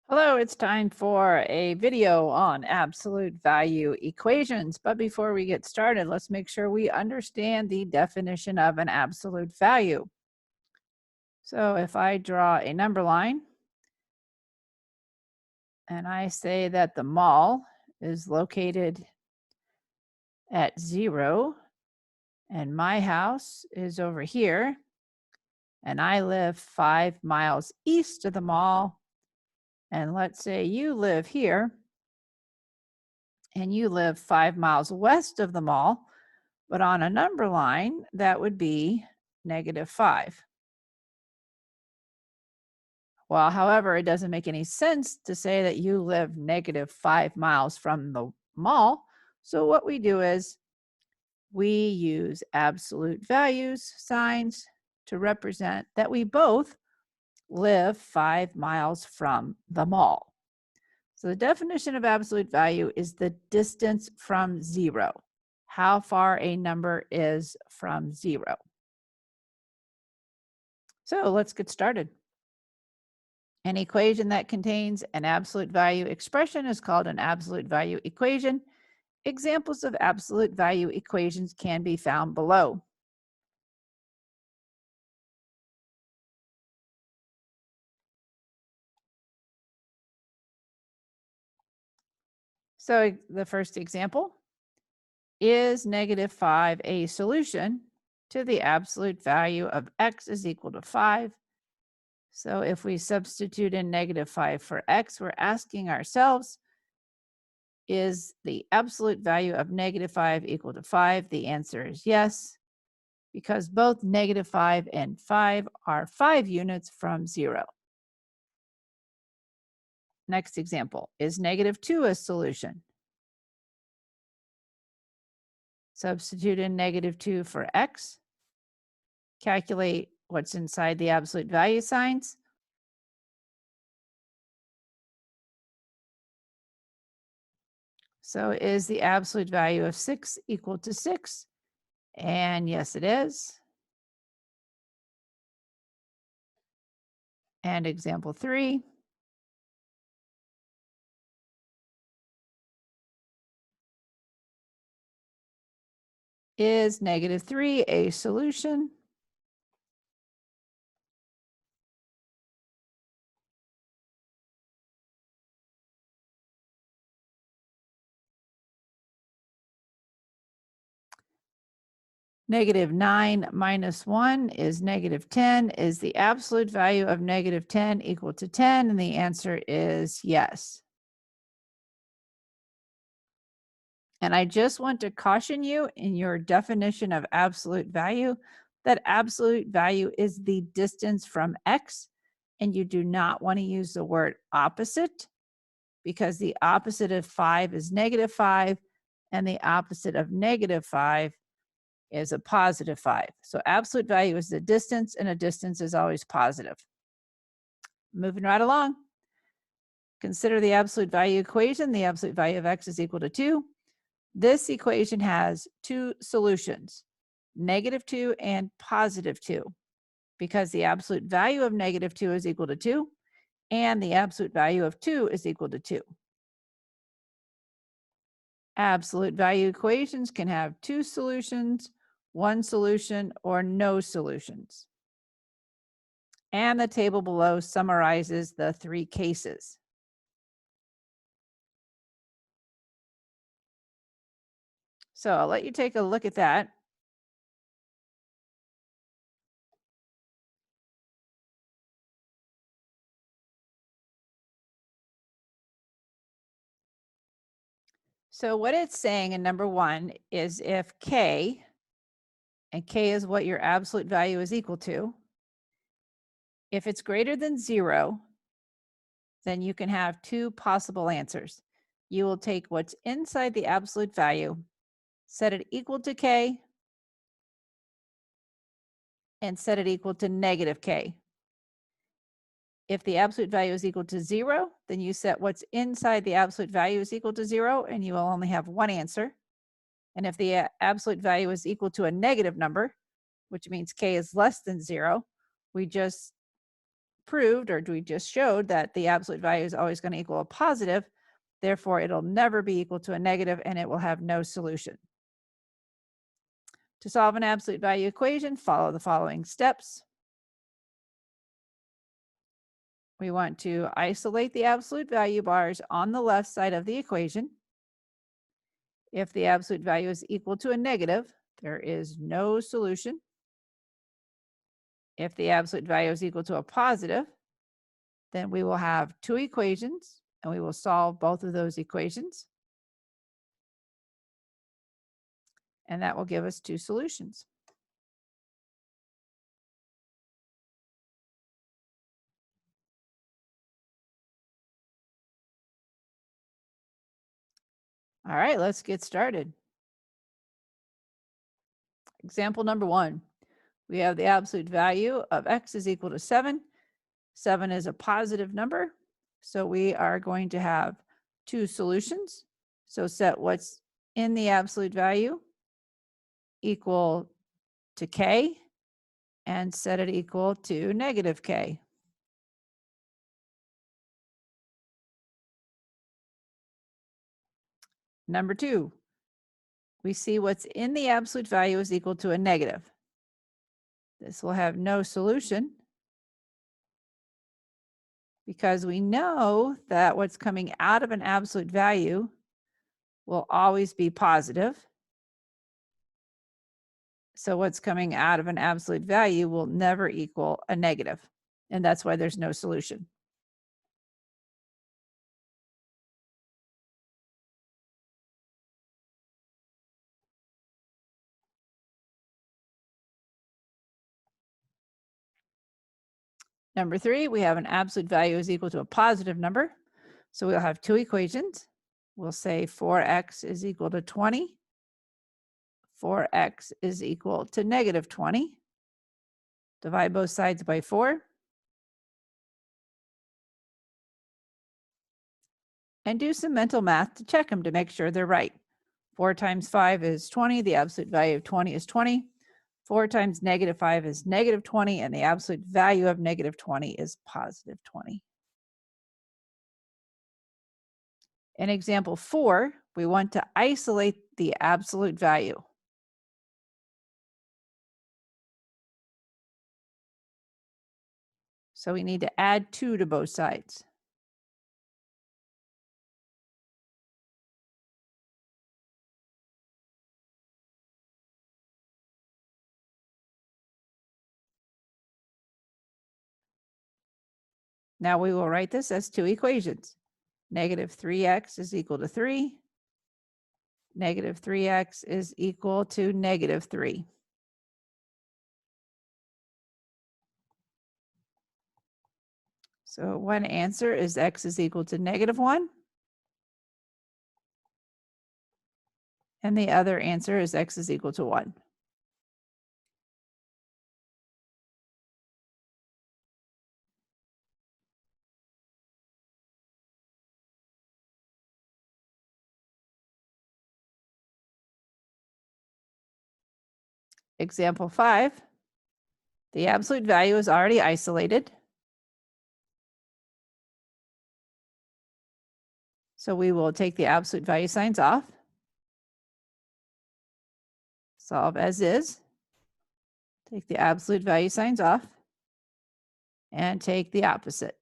Hello, it's time for a video on absolute value equations. But before we get started, let's make sure we understand the definition of an absolute value. So if I draw a number line and I say that the mall is located at 0 and my house is over here and I live 5 miles east of the mall, and let's say you live here and you live 5 miles west of the mall, but on a number line, that would be -5. Well, however, it doesn't make any sense to say that you live -5 miles from the mall. So what we do is we use absolute values signs to represent that we both live 5 miles from the mall. So the definition of absolute value is the distance from 0, how far a number is from 0. So let's get started. An equation that contains an absolute value expression is called an absolute value equation. Examples of absolute value equations can be found below. So the first example, is -5 a solution to the absolute value of x is equal to 5? So if we substitute in -5 for x, we're asking ourselves, is the absolute value of -5 equal to 5? The answer is yes, because both -5 and 5 are 5 units from 0. Next example, is -2 a solution? Substitute in -2 for x. Calculate what's inside the absolute value signs. So is the absolute value of 6 equal to 6? And yes, it is. And example 3. Is -3 a solution? -9 minus 1 is -10. Is the absolute value of -10 equal to 10? And the answer is yes. And I just want to caution you in your definition of absolute value that absolute value is the distance from x, and you do not want to use the word opposite, because the opposite of 5 is -5, and the opposite of -5 is a +5. So absolute value is the distance, and a distance is always positive. Moving right along. Consider the absolute value equation. The absolute value of x is equal to 2. This equation has two solutions, -2 and +2, because the absolute value of -2 is equal to 2, and the absolute value of 2 is equal to 2. Absolute value equations can have two solutions, one solution, or no solutions. And the table below summarizes the three cases. So I'll let you take a look at that. So what it's saying in number 1 is if k, and k is what your absolute value is equal to, if it's greater than 0, then you can have two possible answers. You will take what's inside the absolute value, set it equal to k, and set it equal to -k. If the absolute value is equal to 0, then you set what's inside the absolute value is equal to 0, and you will only have one answer. And if the absolute value is equal to a negative number, which means k is less than 0, we just proved, or we just showed, that the absolute value is always going to equal a positive. Therefore, it'll never be equal to a negative, and it will have no solution. To solve an absolute value equation, follow the following steps. We want to isolate the absolute value bars on the left side of the equation. If the absolute value is equal to a negative, there is no solution. If the absolute value is equal to a positive, then we will have two equations, and we will solve both of those equations. And that will give us two solutions. All right, let's get started. Example number 1. We have the absolute value of x is equal to 7. 7 is a positive number, so we are going to have two solutions. So set what's in the absolute value equal to k, and set it equal to negative k. Number 2, we see what's in the absolute value is equal to a negative. This will have no solution because we know that what's coming out of an absolute value will always be positive. So what's coming out of an absolute value will never equal a negative, and that's why there's no solution. Number 3, we have an absolute value is equal to a positive number. So we'll have two equations. We'll say 4x is equal to 20. 4x is equal to negative 20. Divide both sides by 4. And do some mental math to check them to make sure they're right. 4 times 5 is 20. The absolute value of 20 is 20. 4 times negative 5 is negative 20, and the absolute value of negative 20 is positive 20. In example 4, we want to isolate the absolute value. So we need to add 2 to both sides. Now we will write this as two equations. Negative 3x is equal to 3. Negative 3x is equal to negative 3. So one answer is x is equal to negative 1. And the other answer is x is equal to 1. Example 5, the absolute value is already isolated. So we will take the absolute value signs off. Solve as is. Take the absolute value signs off. And take the opposite.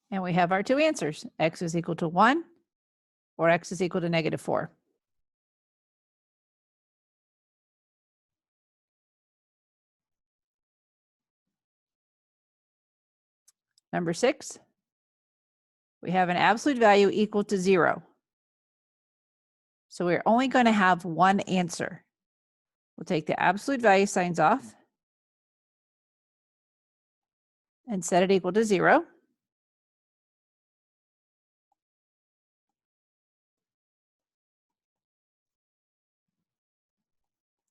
And we have our two answers. X is equal to 1 or x is equal to negative 4. Number 6, we have an absolute value equal to 0. So we're only going to have one answer. We'll take the absolute value signs off and set it equal to 0.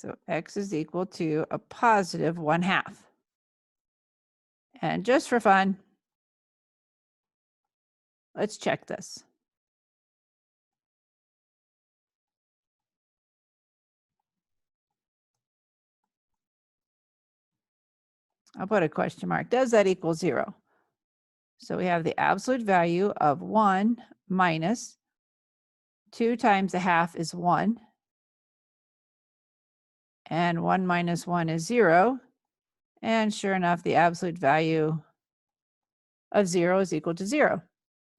So x is equal to a positive 1/2. And just for fun, let's check this. I'll put a question mark. Does that equal 0? So we have the absolute value of 1 minus 2 times 1/2 is 1. And 1 minus 1 is 0. And sure enough, the absolute value of 0 is equal to 0.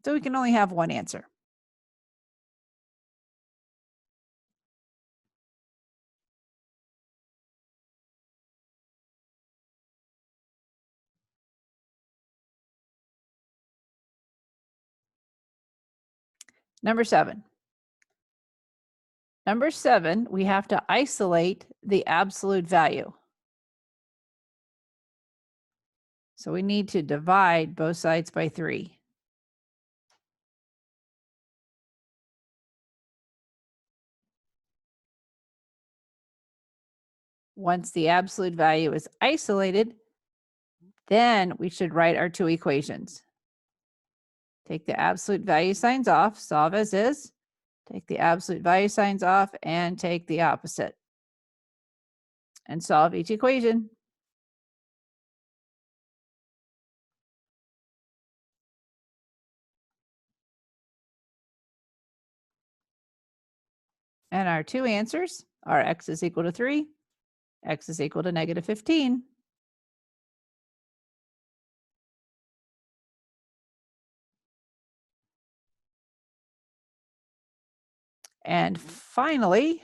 So we can only have one answer. Number 7. Number 7, we have to isolate the absolute value. So we need to divide both sides by 3. Once the absolute value is isolated, then we should write our two equations. Take the absolute value signs off, solve as is. Take the absolute value signs off and take the opposite. And solve each equation. And our two answers are x is equal to 3, x is equal to negative 15. And finally,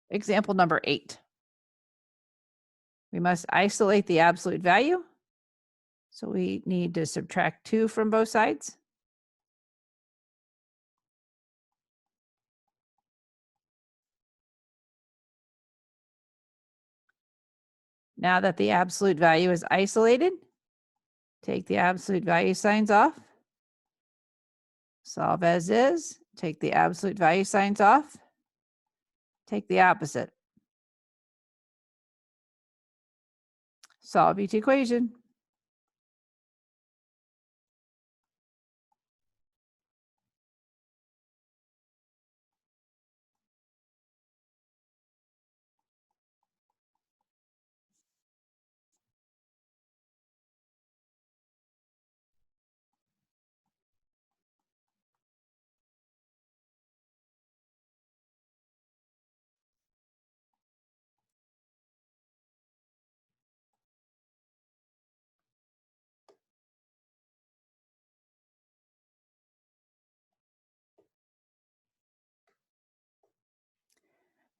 example number 8. We must isolate the absolute value. So we need to subtract 2 from both sides. Now that the absolute value is isolated, take the absolute value signs off. Solve as is. Take the absolute value signs off. Take the opposite. Solve each equation.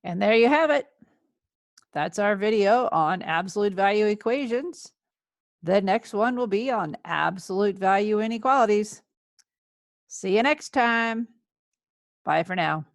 And there you have it. That's our video on absolute value equations. The next one will be on absolute value inequalities. See you next time. Bye for now.